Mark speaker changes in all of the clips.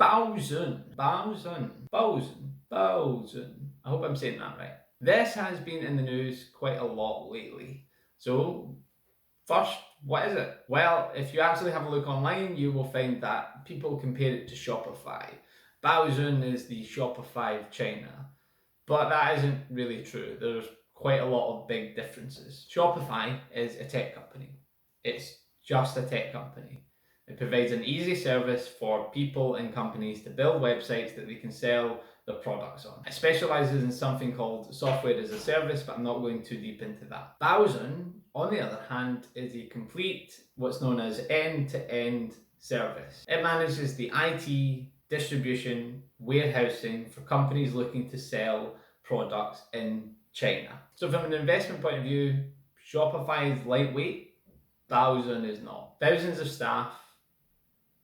Speaker 1: Baozun. I hope I'm saying that right. This has been in the news quite a lot lately. So, first, what is it? Well, if you actually have a look online, you will find that people compare it to Shopify. Baozun is the Shopify of China. But that isn't really true. There's quite a lot of big differences. Shopify is a tech company. It's just a tech company. It provides an easy service for people and companies to build websites that they can sell their products on. It specializes in something called software as a service, but I'm not going too deep into that. Baozun, on the other hand, is a complete, what's known as end-to-end service. It manages the IT, distribution, warehousing for companies looking to sell products in China. So from an investment point of view, Shopify is lightweight, Baozun is not. Thousands of staff,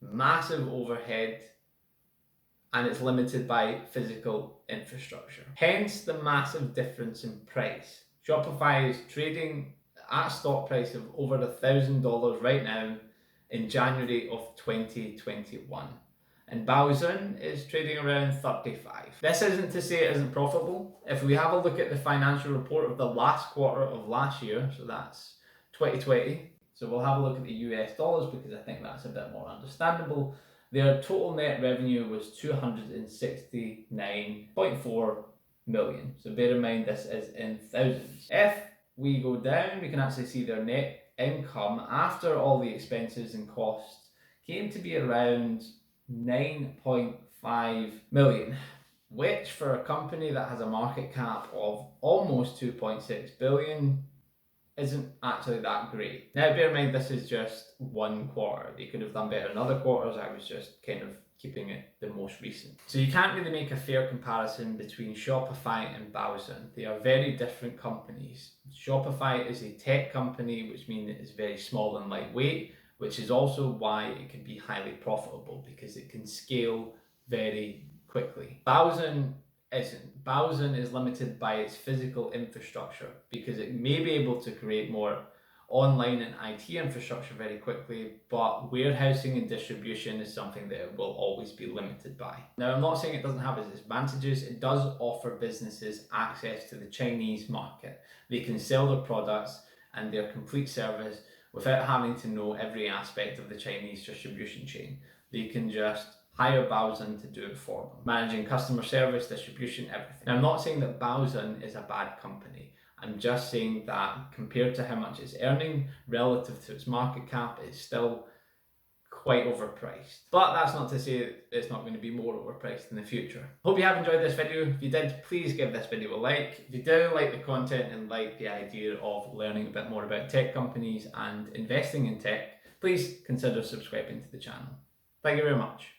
Speaker 1: massive overhead, and it's limited by physical infrastructure. Hence the massive difference in price. Shopify is trading at a stock price of over $1,000 right now in January of 2021. And Baozun is trading around 35. This isn't to say it isn't profitable. If we have a look at the financial report of the last quarter of last year, so that's 2020, so we'll have a look at the US dollars because I think that's a bit more understandable. Their total net revenue was $269.4 million. So bear in mind this is in thousands. If we go down, we can actually see their net income after all the expenses and costs came to be around 9.5 million, which for a company that has a market cap of almost 2.6 billion isn't actually that great. Now bear in mind this is just one quarter. They could have done better in other quarters. I was just kind of keeping it the most recent. So you can't really make a fair comparison between Shopify and Baozun. They are very different companies. Shopify is a tech company, which means it is very small and lightweight, which is also why it can be highly profitable because it can scale very quickly. Baozun isn't. Baozun is limited by its physical infrastructure because it may be able to create more online and IT infrastructure very quickly, but warehousing and distribution is something that it will always be limited by. Now, I'm not saying it doesn't have its advantages. It does offer businesses access to the Chinese market. They can sell their products and their complete service without having to know every aspect of the Chinese distribution chain. They can just hire Baozun to do it for them, managing customer service, distribution, everything. Now, I'm not saying that Baozun is a bad company. I'm just saying that compared to how much it's earning relative to its market cap, it's still quite overpriced. But that's not to say it's not going to be more overpriced in the future. Hope you have enjoyed this video. If you did, please give this video a like. If you do like the content and like the idea of learning a bit more about tech companies and investing in tech, please consider subscribing to the channel. Thank you very much.